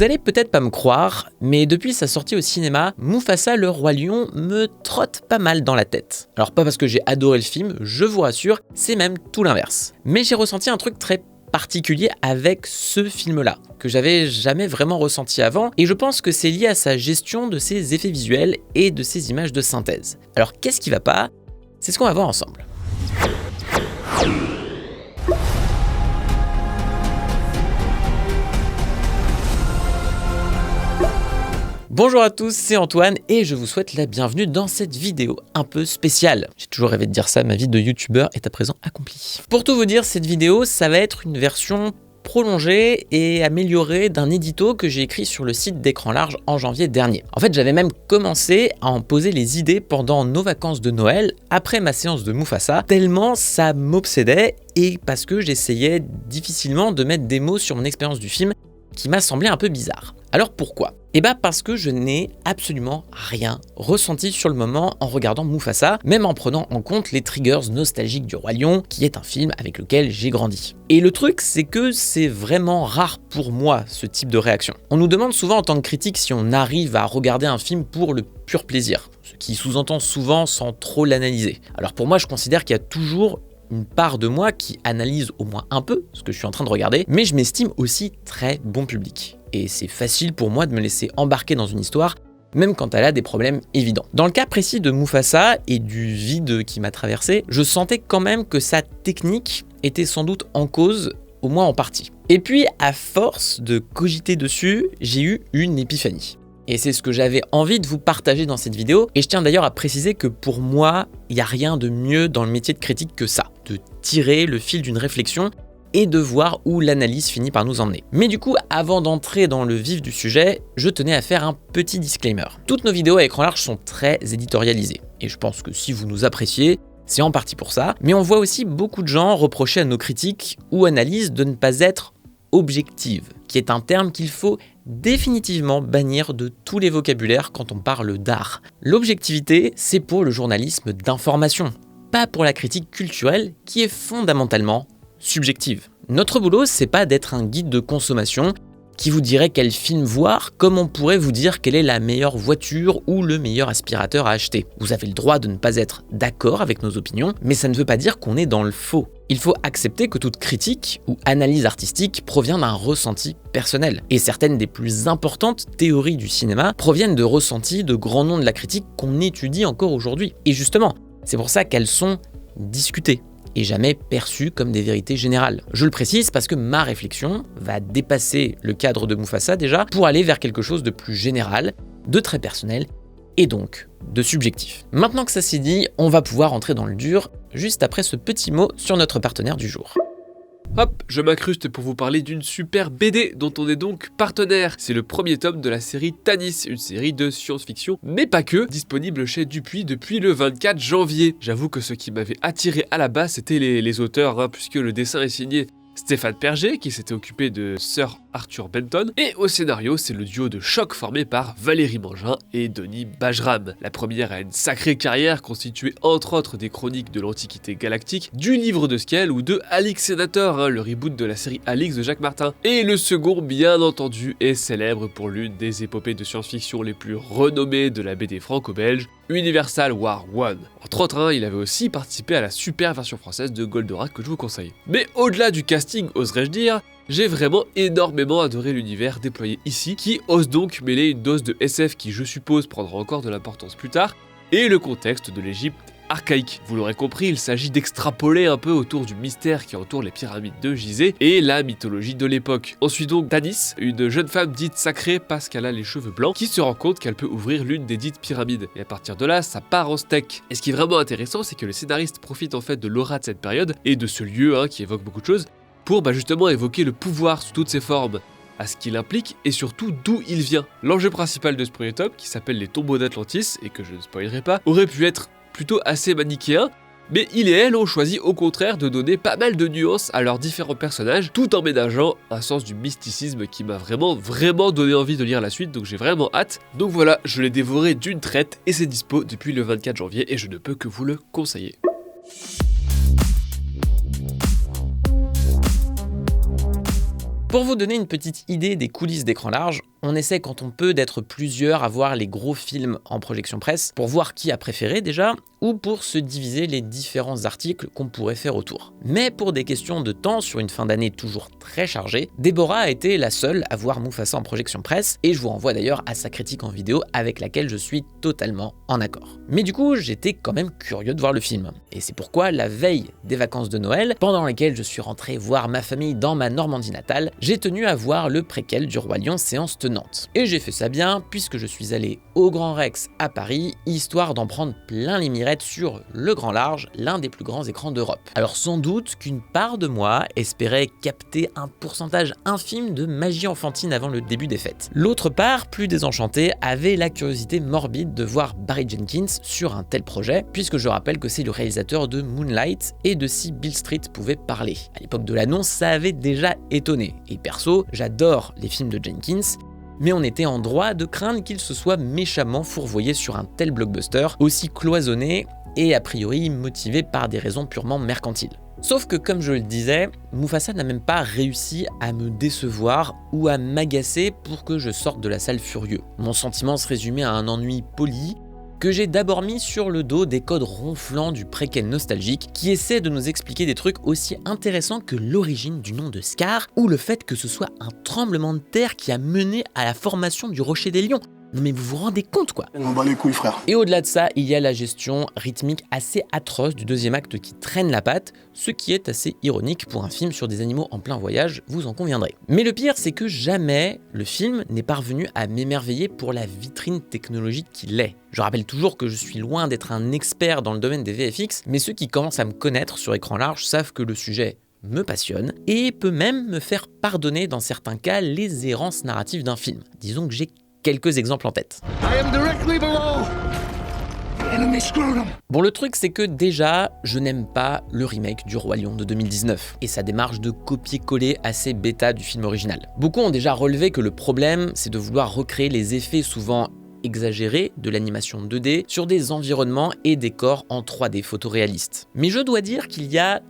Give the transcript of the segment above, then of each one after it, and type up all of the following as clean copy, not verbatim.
Vous allez peut-être pas me croire, mais depuis sa sortie au cinéma, Mufasa le Roi Lion me trotte pas mal dans la tête. Alors pas parce que j'ai adoré le film, je vous rassure, c'est même tout l'inverse. Mais j'ai ressenti un truc très particulier avec ce film-là, que j'avais jamais vraiment ressenti avant, et je pense que c'est lié à sa gestion de ses effets visuels et de ses images de synthèse. Alors qu'est-ce qui va pas? C'est ce qu'on va voir ensemble. Bonjour à tous, c'est Antoine et je vous souhaite la bienvenue dans cette vidéo un peu spéciale. J'ai toujours rêvé de dire ça, ma vie de youtubeur est à présent accomplie. Pour tout vous dire, cette vidéo, ça va être une version prolongée et améliorée d'un édito que j'ai écrit sur le site d'Écran Large en janvier dernier. En fait, j'avais même commencé à en poser les idées pendant nos vacances de Noël, après ma séance de Mufasa, tellement ça m'obsédait et parce que j'essayais difficilement de mettre des mots sur mon expérience du film qui m'a semblé un peu bizarre. Alors pourquoi ? Parce que je n'ai absolument rien ressenti sur le moment en regardant Mufasa, même en prenant en compte les triggers nostalgiques du Roi Lion, qui est un film avec lequel j'ai grandi. Et le truc, c'est que c'est vraiment rare pour moi, ce type de réaction. On nous demande souvent en tant que critique si on arrive à regarder un film pour le pur plaisir, ce qui sous-entend souvent sans trop l'analyser. Alors pour moi, je considère qu'il y a toujours une part de moi qui analyse au moins un peu ce que je suis en train de regarder, mais je m'estime aussi très bon public. Et c'est facile pour moi de me laisser embarquer dans une histoire, même quand elle a des problèmes évidents. Dans le cas précis de Mufasa et du vide qui m'a traversé, je sentais quand même que sa technique était sans doute en cause, au moins en partie. Et puis, à force de cogiter dessus, j'ai eu une épiphanie. Et c'est ce que j'avais envie de vous partager dans cette vidéo. Et je tiens d'ailleurs à préciser que pour moi, il n'y a rien de mieux dans le métier de critique que ça, de tirer le fil d'une réflexion et de voir où l'analyse finit par nous emmener. Mais du coup, avant d'entrer dans le vif du sujet, je tenais à faire un petit disclaimer. Toutes nos vidéos à écran large sont très éditorialisées. Et je pense que si vous nous appréciez, c'est en partie pour ça. Mais on voit aussi beaucoup de gens reprocher à nos critiques ou analyses de ne pas être objectives, qui est un terme qu'il faut définitivement bannir de tous les vocabulaires quand on parle d'art. L'objectivité, c'est pour le journalisme d'information, pas pour la critique culturelle qui est fondamentalement subjective. Notre boulot, c'est pas d'être un guide de consommation qui vous dirait quel film voir, comme on pourrait vous dire quelle est la meilleure voiture ou le meilleur aspirateur à acheter. Vous avez le droit de ne pas être d'accord avec nos opinions, mais ça ne veut pas dire qu'on est dans le faux. Il faut accepter que toute critique ou analyse artistique provient d'un ressenti personnel. Et certaines des plus importantes théories du cinéma proviennent de ressentis de grands noms de la critique qu'on étudie encore aujourd'hui. Et justement, c'est pour ça qu'elles sont discutées et jamais perçues comme des vérités générales. Je le précise parce que ma réflexion va dépasser le cadre de Mufasa déjà pour aller vers quelque chose de plus général, de très personnel et donc de subjectif. Maintenant que ça c'est dit, on va pouvoir entrer dans le dur juste après ce petit mot sur notre partenaire du jour. Hop, je m'incruste pour vous parler d'une super BD dont on est donc partenaire. C'est le premier tome de la série Tanis, une série de science-fiction, mais pas que, disponible chez Dupuis depuis le 24 janvier. J'avoue que ce qui m'avait attiré à la base, c'était les auteurs, puisque le dessin est signé Stéphane Perger, qui s'était occupé de Sir Arthur Benton, et au scénario, c'est le duo de choc formé par Valérie Mangin et Denis Bajram. La première a une sacrée carrière constituée entre autres des chroniques de l'Antiquité galactique, du livre de Skell ou de Alix Sénateur, le reboot de la série Alix de Jacques Martin. Et le second, bien entendu, est célèbre pour l'une des épopées de science-fiction les plus renommées de la BD franco-belge, Universal War One. Entre autres, il avait aussi participé à la super version française de Goldorak que je vous conseille. Mais au-delà du casting, oserais-je dire, j'ai vraiment énormément adoré l'univers déployé ici, qui ose donc mêler une dose de SF qui, je suppose, prendra encore de l'importance plus tard, et le contexte de l'Égypte archaïque. Vous l'aurez compris, il s'agit d'extrapoler un peu autour du mystère qui entoure les pyramides de Gizeh et la mythologie de l'époque. On suit donc Tanis, une jeune femme dite sacrée parce qu'elle a les cheveux blancs, qui se rend compte qu'elle peut ouvrir l'une des dites pyramides. Et à partir de là, ça part en steak. Et ce qui est vraiment intéressant, c'est que le scénariste profite en fait de l'aura de cette période et de ce lieu qui évoque beaucoup de choses pour justement évoquer le pouvoir sous toutes ses formes, à ce qu'il implique et surtout d'où il vient. L'enjeu principal de ce premier tome, qui s'appelle les tombeaux d'Atlantis, et que je ne spoilerai pas, aurait pu être plutôt assez manichéen, mais il et elle ont choisi au contraire de donner pas mal de nuances à leurs différents personnages, tout en ménageant un sens du mysticisme qui m'a vraiment donné envie de lire la suite, donc j'ai vraiment hâte. Donc voilà, je l'ai dévoré d'une traite et c'est dispo depuis le 24 janvier et je ne peux que vous le conseiller. Pour vous donner une petite idée des coulisses d'écran large, on essaie quand on peut d'être plusieurs à voir les gros films en projection presse pour voir qui a préféré déjà, ou pour se diviser les différents articles qu'on pourrait faire autour. Mais pour des questions de temps sur une fin d'année toujours très chargée, Déborah a été la seule à voir Mufasa en projection presse, et je vous renvoie d'ailleurs à sa critique en vidéo avec laquelle je suis totalement en accord. Mais du coup, j'étais quand même curieux de voir le film. Et c'est pourquoi, la veille des vacances de Noël, pendant lesquelles je suis rentré voir ma famille dans ma Normandie natale, j'ai tenu à voir le préquel du Roi Lion séance tenante. Et j'ai fait ça bien puisque je suis allé au Grand Rex à Paris, histoire d'en prendre plein les mirettes sur le grand large, l'un des plus grands écrans d'Europe. Alors sans doute qu'une part de moi espérait capter un pourcentage infime de magie enfantine avant le début des fêtes. L'autre part, plus désenchantée, avait la curiosité morbide de voir Barry Jenkins sur un tel projet, puisque je rappelle que c'est le réalisateur de Moonlight et de Si Beale Street pouvait parler. À l'époque de l'annonce, ça avait déjà étonné. Et perso, j'adore les films de Jenkins, mais on était en droit de craindre qu'il se soit méchamment fourvoyé sur un tel blockbuster, aussi cloisonné et a priori motivé par des raisons purement mercantiles. Sauf que comme je le disais, Mufasa n'a même pas réussi à me décevoir ou à m'agacer pour que je sorte de la salle furieux. Mon sentiment se résumait à un ennui poli, que j'ai d'abord mis sur le dos des codes ronflants du préquel nostalgique qui essaie de nous expliquer des trucs aussi intéressants que l'origine du nom de Scar ou le fait que ce soit un tremblement de terre qui a mené à la formation du Rocher des Lions. Non mais vous vous rendez compte quoi? On bat les couilles, frère. Et au-delà de ça, il y a la gestion rythmique assez atroce du deuxième acte qui traîne la patte, ce qui est assez ironique pour un film sur des animaux en plein voyage, vous en conviendrez. Mais le pire, c'est que jamais le film n'est parvenu à m'émerveiller pour la vitrine technologique qu'il est. Je rappelle toujours que je suis loin d'être un expert dans le domaine des VFX, mais ceux qui commencent à me connaître sur écran large savent que le sujet me passionne et peut même me faire pardonner dans certains cas les errances narratives d'un film. Disons que j'ai quelques exemples en tête. Bon, le truc c'est que déjà, je n'aime pas le remake du Roi Lion de 2019 et sa démarche de copier-coller assez bêta du film original. Beaucoup ont déjà relevé que le problème, c'est de vouloir recréer les effets souvent exagérés de l'animation 2D sur des environnements et décors en 3D photoréalistes. Mais je dois dire qu'il y a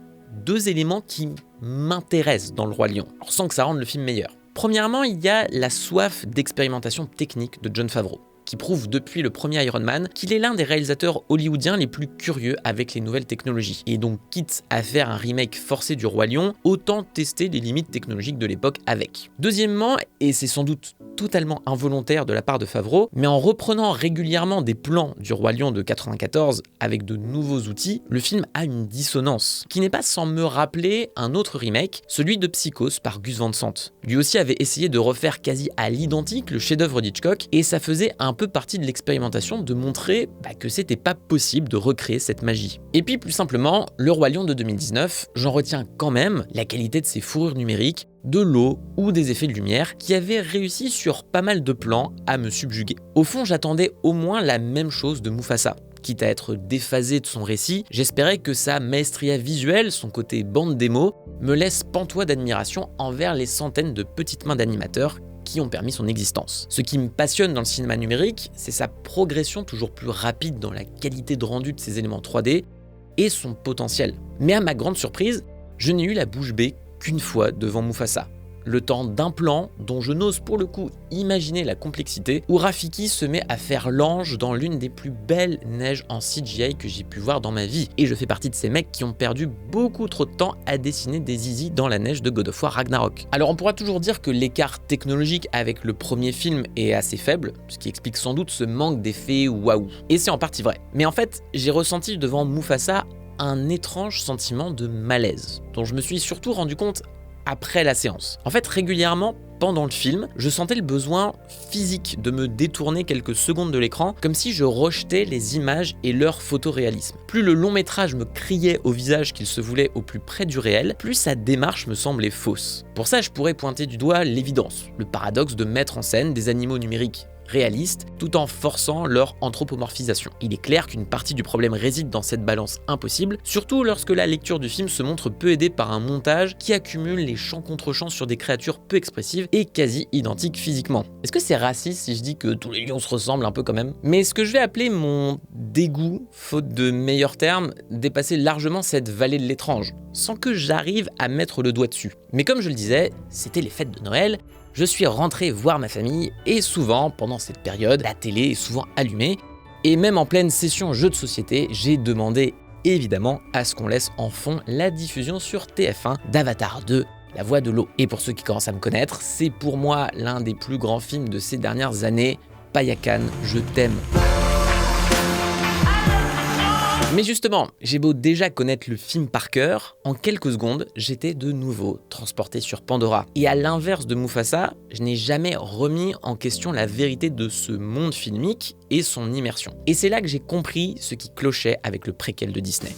deux éléments qui m'intéressent dans le Roi Lion, sans que ça rende le film meilleur. Premièrement, il y a la soif d'expérimentation technique de Jon Favreau, qui prouve depuis le premier Iron Man qu'il est l'un des réalisateurs hollywoodiens les plus curieux avec les nouvelles technologies. Et donc, quitte à faire un remake forcé du Roi Lion, autant tester les limites technologiques de l'époque avec. Deuxièmement, et c'est sans doute totalement involontaire de la part de Favreau, mais en reprenant régulièrement des plans du Roi Lion de 94 avec de nouveaux outils, le film a une dissonance, qui n'est pas sans me rappeler un autre remake, celui de Psychose par Gus Van Sant. Lui aussi avait essayé de refaire quasi à l'identique le chef-d'œuvre d'Hitchcock, et ça faisait un peu partie de l'expérimentation de montrer que c'était pas possible de recréer cette magie. Et puis plus simplement, le Roi Lion de 2019, j'en retiens quand même la qualité de ses fourrures numériques, de l'eau ou des effets de lumière qui avaient réussi sur pas mal de plans à me subjuguer. Au fond, j'attendais au moins la même chose de Mufasa. Quitte à être déphasé de son récit, j'espérais que sa maestria visuelle, son côté bande démo, me laisse pantois d'admiration envers les centaines de petites mains d'animateurs qui ont permis son existence. Ce qui me passionne dans le cinéma numérique, c'est sa progression toujours plus rapide dans la qualité de rendu de ses éléments 3D et son potentiel. Mais à ma grande surprise, je n'ai eu la bouche bée qu'une fois devant Mufasa. Le temps d'un plan dont je n'ose pour le coup imaginer la complexité, où Rafiki se met à faire l'ange dans l'une des plus belles neiges en CGI que j'ai pu voir dans ma vie. Et je fais partie de ces mecs qui ont perdu beaucoup trop de temps à dessiner des zizi dans la neige de God of War Ragnarok. Alors on pourra toujours dire que l'écart technologique avec le premier film est assez faible, ce qui explique sans doute ce manque d'effets waouh. Et c'est en partie vrai. Mais en fait, j'ai ressenti devant Mufasa un étrange sentiment de malaise, dont je me suis surtout rendu compte après la séance. En fait, régulièrement, pendant le film, je sentais le besoin physique de me détourner quelques secondes de l'écran, comme si je rejetais les images et leur photoréalisme. Plus le long métrage me criait au visage qu'il se voulait au plus près du réel, plus sa démarche me semblait fausse. Pour ça, je pourrais pointer du doigt l'évidence, le paradoxe de mettre en scène des animaux numériques réalistes, tout en forçant leur anthropomorphisation. Il est clair qu'une partie du problème réside dans cette balance impossible, surtout lorsque la lecture du film se montre peu aidée par un montage qui accumule les champs contre champs sur des créatures peu expressives et quasi identiques physiquement. Est-ce que c'est raciste si je dis que tous les lions se ressemblent un peu quand même? Mais ce que je vais appeler mon dégoût, faute de meilleurs termes, dépassait largement cette vallée de l'étrange, sans que j'arrive à mettre le doigt dessus. Mais comme je le disais, c'était les fêtes de Noël, je suis rentré voir ma famille et souvent, pendant cette période, la télé est souvent allumée et même en pleine session jeux de société, j'ai demandé évidemment à ce qu'on laisse en fond la diffusion sur TF1 d'Avatar 2, La Voix de l'eau. Et pour ceux qui commencent à me connaître, c'est pour moi l'un des plus grands films de ces dernières années. Payakan, je t'aime. Mais justement, j'ai beau déjà connaître le film par cœur, en quelques secondes, j'étais de nouveau transporté sur Pandora. Et à l'inverse de Mufasa, je n'ai jamais remis en question la vérité de ce monde filmique et son immersion. Et c'est là que j'ai compris ce qui clochait avec le préquel de Disney.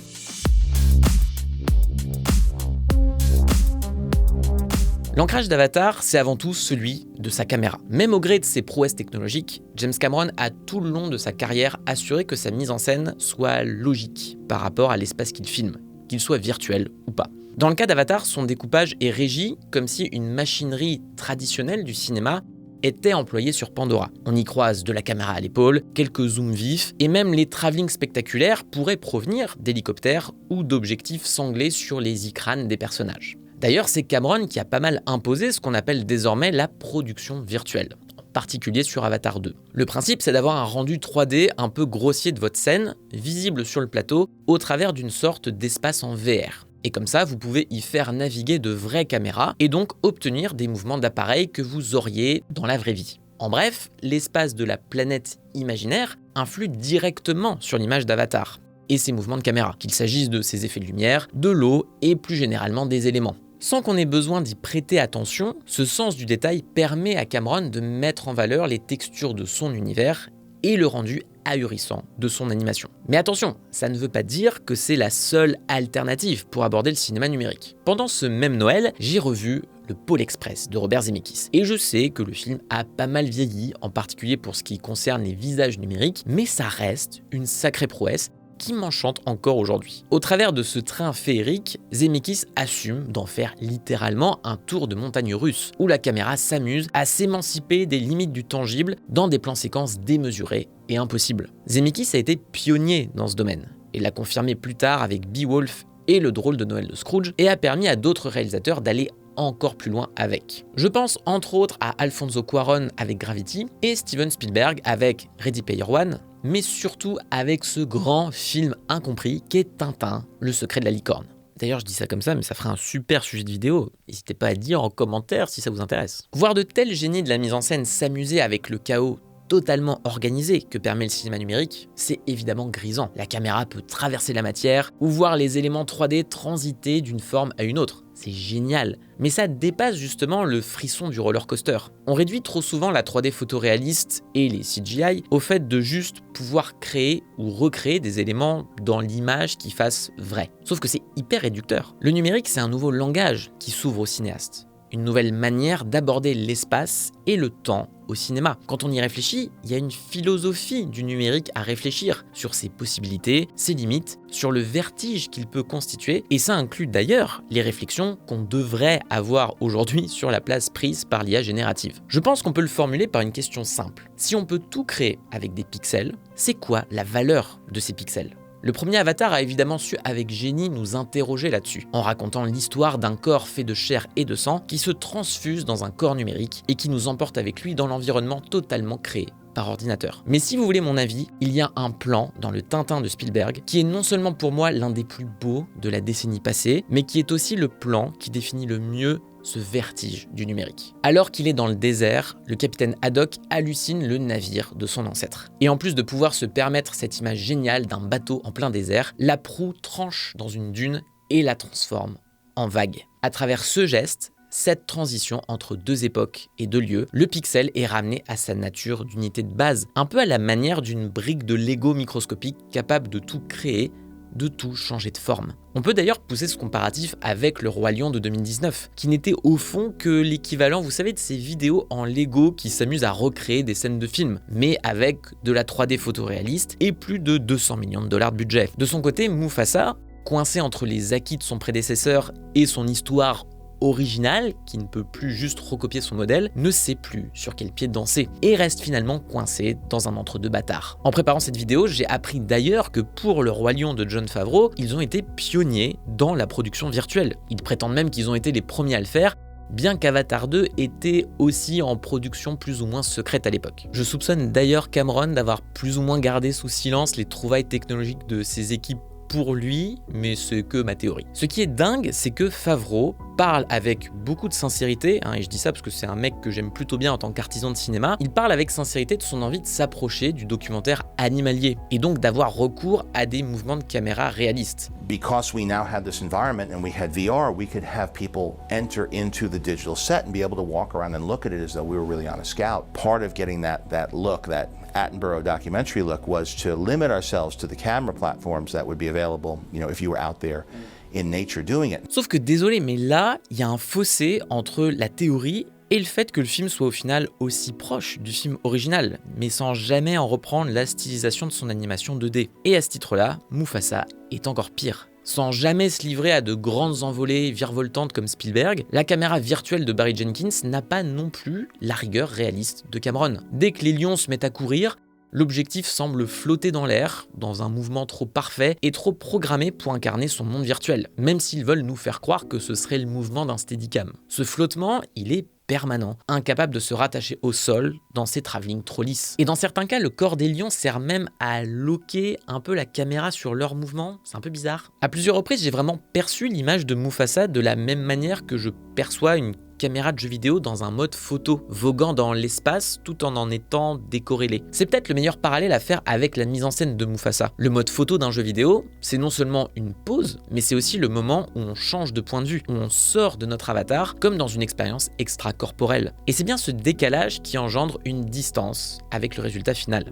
L'ancrage d'Avatar, c'est avant tout celui de sa caméra. Même au gré de ses prouesses technologiques, James Cameron a tout le long de sa carrière assuré que sa mise en scène soit logique par rapport à l'espace qu'il filme, qu'il soit virtuel ou pas. Dans le cas d'Avatar, son découpage est régi comme si une machinerie traditionnelle du cinéma était employée sur Pandora. On y croise de la caméra à l'épaule, quelques zooms vifs, et même les travelling spectaculaires pourraient provenir d'hélicoptères ou d'objectifs sanglés sur les icrânes des personnages. D'ailleurs, c'est Cameron qui a pas mal imposé ce qu'on appelle désormais la production virtuelle, en particulier sur Avatar 2. Le principe, c'est d'avoir un rendu 3D un peu grossier de votre scène, visible sur le plateau, au travers d'une sorte d'espace en VR. Et comme ça, vous pouvez y faire naviguer de vraies caméras et donc obtenir des mouvements d'appareil que vous auriez dans la vraie vie. En bref, l'espace de la planète imaginaire influe directement sur l'image d'Avatar et ses mouvements de caméra, qu'il s'agisse de ses effets de lumière, de l'eau et plus généralement des éléments. Sans qu'on ait besoin d'y prêter attention, ce sens du détail permet à Cameron de mettre en valeur les textures de son univers et le rendu ahurissant de son animation. Mais attention, ça ne veut pas dire que c'est la seule alternative pour aborder le cinéma numérique. Pendant ce même Noël, j'ai revu le Pôle Express de Robert Zemeckis. Et je sais que le film a pas mal vieilli, en particulier pour ce qui concerne les visages numériques, mais ça reste une sacrée prouesse qui m'enchante encore aujourd'hui. Au travers de ce train féerique, Zemeckis assume d'en faire littéralement un tour de montagne russe, où la caméra s'amuse à s'émanciper des limites du tangible dans des plans séquences démesurés et impossibles. Zemeckis a été pionnier dans ce domaine, et l'a confirmé plus tard avec Beowulf et Le Drôle de Noël de Scrooge, et a permis à d'autres réalisateurs d'aller encore plus loin avec. Je pense entre autres à Alfonso Cuarón avec Gravity et Steven Spielberg avec Ready Player One, mais surtout avec ce grand film incompris qu'est Tintin, le secret de la licorne. D'ailleurs, je dis ça comme ça, mais ça ferait un super sujet de vidéo. N'hésitez pas à dire en commentaire si ça vous intéresse. Voir de tels génies de la mise en scène s'amuser avec le chaos totalement organisé que permet le cinéma numérique, c'est évidemment grisant. La caméra peut traverser la matière ou voir les éléments 3D transiter d'une forme à une autre. C'est génial. Mais ça dépasse justement le frisson du roller coaster. On réduit trop souvent la 3D photoréaliste et les CGI au fait de juste pouvoir créer ou recréer des éléments dans l'image qui fassent vrai. Sauf que c'est hyper réducteur. Le numérique, c'est un nouveau langage qui s'ouvre aux cinéastes. Une nouvelle manière d'aborder l'espace et le temps au cinéma. Quand on y réfléchit, il y a une philosophie du numérique à réfléchir sur ses possibilités, ses limites, sur le vertige qu'il peut constituer, et ça inclut d'ailleurs les réflexions qu'on devrait avoir aujourd'hui sur la place prise par l'IA générative. Je pense qu'on peut le formuler par une question simple. Si on peut tout créer avec des pixels, c'est quoi la valeur de ces pixels ? Le premier Avatar a évidemment su avec génie nous interroger là-dessus, en racontant l'histoire d'un corps fait de chair et de sang qui se transfuse dans un corps numérique et qui nous emporte avec lui dans l'environnement totalement créé par ordinateur. Mais si vous voulez mon avis, il y a un plan dans le Tintin de Spielberg qui est non seulement pour moi l'un des plus beaux de la décennie passée, mais qui est aussi le plan qui définit le mieux ce vertige du numérique. Alors qu'il est dans le désert, le capitaine Haddock hallucine le navire de son ancêtre. Et en plus de pouvoir se permettre cette image géniale d'un bateau en plein désert, la proue tranche dans une dune et la transforme en vague. À travers ce geste, cette transition entre deux époques et deux lieux, le pixel est ramené à sa nature d'unité de base, un peu à la manière d'une brique de Lego microscopique capable de tout créer de tout changer de forme. On peut d'ailleurs pousser ce comparatif avec le Roi Lion de 2019, qui n'était au fond que l'équivalent, vous savez, de ces vidéos en Lego qui s'amusent à recréer des scènes de films, mais avec de la 3D photoréaliste et plus de 200 millions de dollars de budget. De son côté, Mufasa, coincé entre les acquis de son prédécesseur et son histoire original, qui ne peut plus juste recopier son modèle, ne sait plus sur quel pied danser et reste finalement coincé dans un entre-deux bâtard. En préparant cette vidéo, j'ai appris d'ailleurs que pour le Roi Lion de Jon Favreau, ils ont été pionniers dans la production virtuelle. Ils prétendent même qu'ils ont été les premiers à le faire, bien qu'Avatar 2 était aussi en production plus ou moins secrète à l'époque. Je soupçonne d'ailleurs Cameron d'avoir plus ou moins gardé sous silence les trouvailles technologiques de ses équipes pour lui, mais c'est que ma théorie. Ce qui est dingue, c'est que Favreau parle avec beaucoup de sincérité, et je dis ça parce que c'est un mec que j'aime plutôt bien en tant qu'artisan de cinéma, il parle avec sincérité de son envie de s'approcher du documentaire animalier, et donc d'avoir recours à des mouvements de caméra réalistes. Because we now had this environment and we had VR, we could have people enter into the digital set and be able to walk around and look at it as though we were really on a scout. Part of getting that look, that Attenborough documentary look, was to limit ourselves to the camera platforms that would be available, if you were out there in nature doing it. Sauf que désolé, mais là, il y a un fossé entre la théorie et le fait que le film soit au final aussi proche du film original, mais sans jamais en reprendre la stylisation de son animation 2D. Et à ce titre-là, Mufasa est encore pire. Sans jamais se livrer à de grandes envolées virevoltantes comme Spielberg, la caméra virtuelle de Barry Jenkins n'a pas non plus la rigueur réaliste de Cameron. Dès que les lions se mettent à courir, l'objectif semble flotter dans l'air, dans un mouvement trop parfait et trop programmé pour incarner son monde virtuel, même s'ils veulent nous faire croire que ce serait le mouvement d'un steadicam. Ce flottement, il est permanent, incapable de se rattacher au sol dans ses travelling trop lisses. Et dans certains cas, le corps des lions sert même à loquer un peu la caméra sur leurs mouvements, c'est un peu bizarre. À plusieurs reprises, j'ai vraiment perçu l'image de Mufasa de la même manière que je perçois une caméra de jeu vidéo dans un mode photo, voguant dans l'espace tout en étant décorrélé. C'est peut-être le meilleur parallèle à faire avec la mise en scène de Mufasa. Le mode photo d'un jeu vidéo, c'est non seulement une pause, mais c'est aussi le moment où on change de point de vue, où on sort de notre avatar, comme dans une expérience extracorporelle. Et c'est bien ce décalage qui engendre une distance avec le résultat final.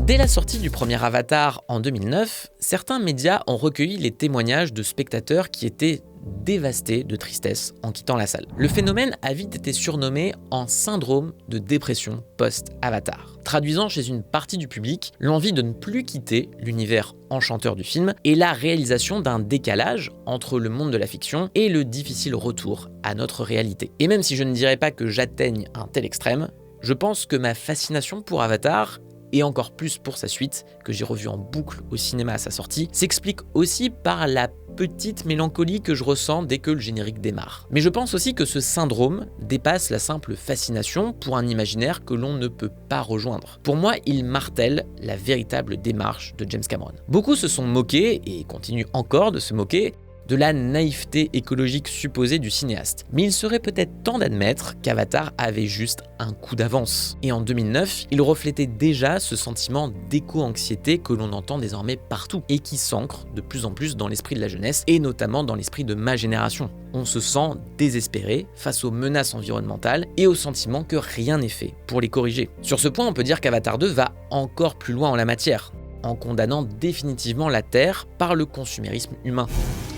Dès la sortie du premier Avatar en 2009, certains médias ont recueilli les témoignages de spectateurs qui étaient dévastés de tristesse en quittant la salle. Le phénomène a vite été surnommé en syndrome de dépression post-Avatar, traduisant chez une partie du public l'envie de ne plus quitter l'univers enchanteur du film et la réalisation d'un décalage entre le monde de la fiction et le difficile retour à notre réalité. Et même si je ne dirais pas que j'atteigne un tel extrême, je pense que ma fascination pour Avatar, et encore plus pour sa suite, que j'ai revu en boucle au cinéma à sa sortie, s'explique aussi par la petite mélancolie que je ressens dès que le générique démarre. Mais je pense aussi que ce syndrome dépasse la simple fascination pour un imaginaire que l'on ne peut pas rejoindre. Pour moi, il martèle la véritable démarche de James Cameron. Beaucoup se sont moqués, et continuent encore de se moquer, de la naïveté écologique supposée du cinéaste. Mais il serait peut-être temps d'admettre qu'Avatar avait juste un coup d'avance. Et en 2009, il reflétait déjà ce sentiment d'éco-anxiété que l'on entend désormais partout et qui s'ancre de plus en plus dans l'esprit de la jeunesse et notamment dans l'esprit de ma génération. On se sent désespéré face aux menaces environnementales et au sentiment que rien n'est fait pour les corriger. Sur ce point, on peut dire qu'Avatar 2 va encore plus loin en la matière, en condamnant définitivement la Terre par le consumérisme humain.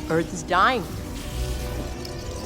Earth is dying.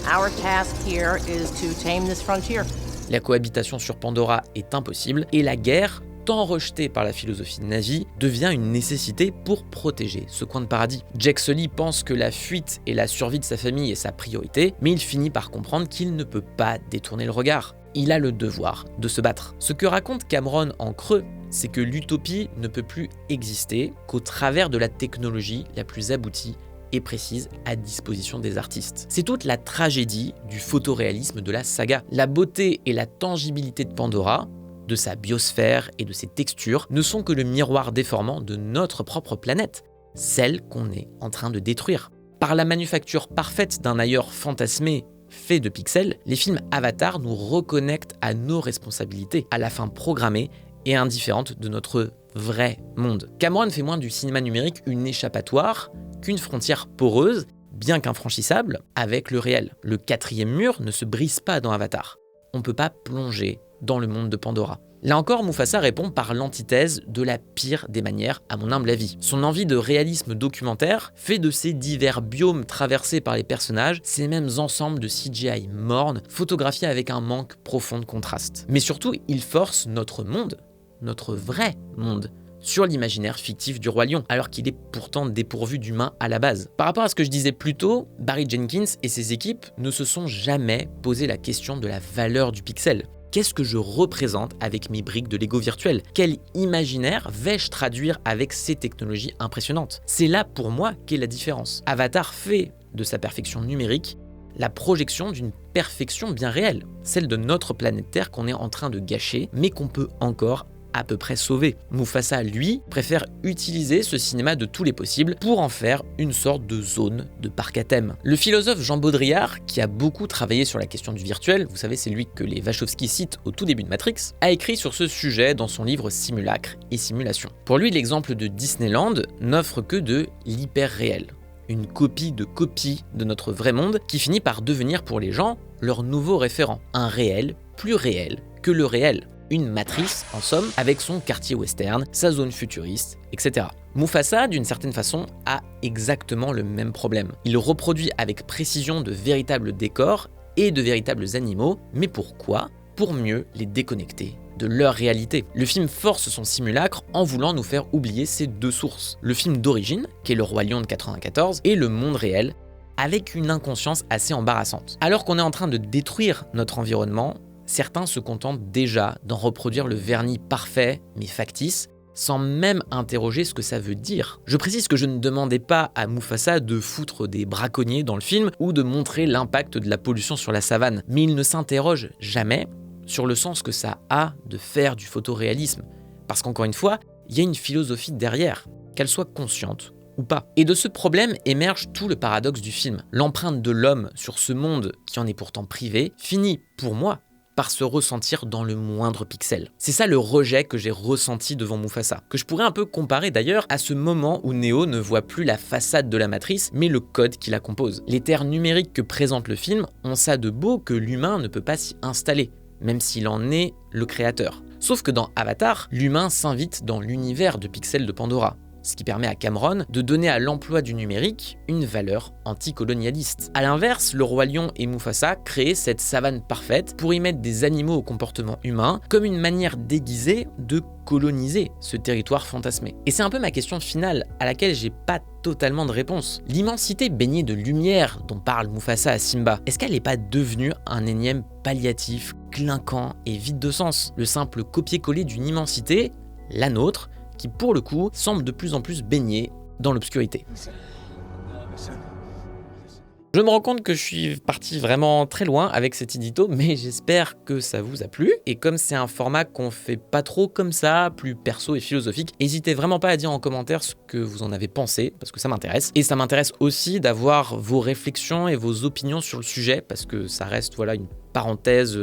Our task here is to tame this frontier. La cohabitation sur Pandora est impossible et la guerre, tant rejetée par la philosophie nazie, devient une nécessité pour protéger ce coin de paradis. Jake Sully pense que la fuite et la survie de sa famille est sa priorité, mais il finit par comprendre qu'il ne peut pas détourner le regard. Il a le devoir de se battre. Ce que raconte Cameron en creux, c'est que l'utopie ne peut plus exister qu'au travers de la technologie la plus aboutie et précise à disposition des artistes. C'est toute la tragédie du photoréalisme de la saga. La beauté et la tangibilité de Pandora, de sa biosphère et de ses textures, ne sont que le miroir déformant de notre propre planète, celle qu'on est en train de détruire. Par la manufacture parfaite d'un ailleurs fantasmé fait de pixels, les films Avatar nous reconnectent à nos responsabilités, à la fin programmée et indifférente de notre vrai monde. Cameron fait moins du cinéma numérique une échappatoire qu'une frontière poreuse, bien qu'infranchissable, avec le réel. Le quatrième mur ne se brise pas dans Avatar. On ne peut pas plonger dans le monde de Pandora. Là encore, Mufasa répond par l'antithèse de la pire des manières, à mon humble avis. Son envie de réalisme documentaire fait de ces divers biomes traversés par les personnages ces mêmes ensembles de CGI mornes, photographiés avec un manque profond de contraste. Mais surtout, il force notre monde, notre vrai monde, sur l'imaginaire fictif du Roi Lion, alors qu'il est pourtant dépourvu d'humains à la base. Par rapport à ce que je disais plus tôt, Barry Jenkins et ses équipes ne se sont jamais posé la question de la valeur du pixel. Qu'est-ce que je représente avec mes briques de Lego virtuel? Quel imaginaire vais-je traduire avec ces technologies impressionnantes? C'est là pour moi qu'est la différence. Avatar fait de sa perfection numérique la projection d'une perfection bien réelle, celle de notre planète Terre qu'on est en train de gâcher, mais qu'on peut encore à peu près sauvé. Mufasa, lui, préfère utiliser ce cinéma de tous les possibles pour en faire une sorte de zone de parc à thème. Le philosophe Jean Baudrillard, qui a beaucoup travaillé sur la question du virtuel, vous savez c'est lui que les Wachowski citent au tout début de Matrix, a écrit sur ce sujet dans son livre Simulacre et Simulation. Pour lui, l'exemple de Disneyland n'offre que de l'hyper-réel. Une copie de notre vrai monde qui finit par devenir pour les gens leur nouveau référent. Un réel plus réel que le réel. Une matrice, en somme, avec son quartier western, sa zone futuriste, etc. Mufasa, d'une certaine façon, a exactement le même problème. Il reproduit avec précision de véritables décors et de véritables animaux, mais pourquoi? Pour mieux les déconnecter de leur réalité. Le film force son simulacre en voulant nous faire oublier ces deux sources. Le film d'origine, qui est Le Roi Lion de 94, et le monde réel, avec une inconscience assez embarrassante. Alors qu'on est en train de détruire notre environnement, certains se contentent déjà d'en reproduire le vernis parfait, mais factice, sans même interroger ce que ça veut dire. Je précise que je ne demandais pas à Mufasa de foutre des braconniers dans le film ou de montrer l'impact de la pollution sur la savane, mais il ne s'interroge jamais sur le sens que ça a de faire du photoréalisme. Parce qu'encore une fois, il y a une philosophie derrière, qu'elle soit consciente ou pas. Et de ce problème émerge tout le paradoxe du film. L'empreinte de l'homme sur ce monde qui en est pourtant privé finit, pour moi, par se ressentir dans le moindre pixel. C'est ça le rejet que j'ai ressenti devant Mufasa, que je pourrais un peu comparer d'ailleurs à ce moment où Neo ne voit plus la façade de la matrice, mais le code qui la compose. Les terres numériques que présente le film ont ça de beau que l'humain ne peut pas s'y installer, même s'il en est le créateur. Sauf que dans Avatar, l'humain s'invite dans l'univers de pixels de Pandora, ce qui permet à Cameron de donner à l'emploi du numérique une valeur anticolonialiste. A l'inverse, le Roi Lion et Mufasa créent cette savane parfaite pour y mettre des animaux au comportement humain comme une manière déguisée de coloniser ce territoire fantasmé. Et c'est un peu ma question finale à laquelle j'ai pas totalement de réponse. L'immensité baignée de lumière dont parle Mufasa à Simba, est-ce qu'elle n'est pas devenue un énième palliatif, clinquant et vide de sens? Le simple copier-coller d'une immensité, la nôtre, qui pour le coup semble de plus en plus baigné dans l'obscurité. Je me rends compte que je suis parti vraiment très loin avec cet édito, mais j'espère que ça vous a plu. Et comme c'est un format qu'on fait pas trop comme ça, plus perso et philosophique, n'hésitez vraiment pas à dire en commentaire ce que vous en avez pensé, parce que ça m'intéresse. Et ça m'intéresse aussi d'avoir vos réflexions et vos opinions sur le sujet, parce que ça reste une parenthèse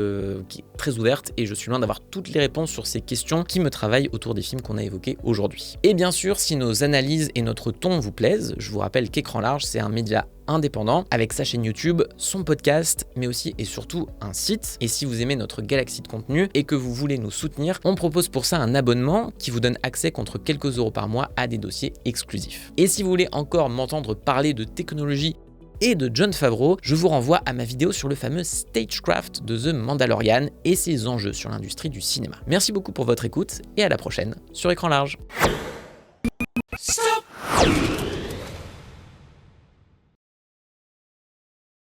qui est très ouverte et je suis loin d'avoir toutes les réponses sur ces questions qui me travaillent autour des films qu'on a évoqués aujourd'hui. Et bien sûr, si nos analyses et notre ton vous plaisent, je vous rappelle qu'Écran Large, c'est un média indépendant avec sa chaîne YouTube, son podcast, mais aussi et surtout un site. Et si vous aimez notre galaxie de contenu et que vous voulez nous soutenir, on propose pour ça un abonnement qui vous donne accès contre quelques euros par mois à des dossiers exclusifs. Et si vous voulez encore m'entendre parler de technologie et de Jon Favreau, je vous renvoie à ma vidéo sur le fameux Stagecraft de The Mandalorian et ses enjeux sur l'industrie du cinéma. Merci beaucoup pour votre écoute et à la prochaine sur Écran Large.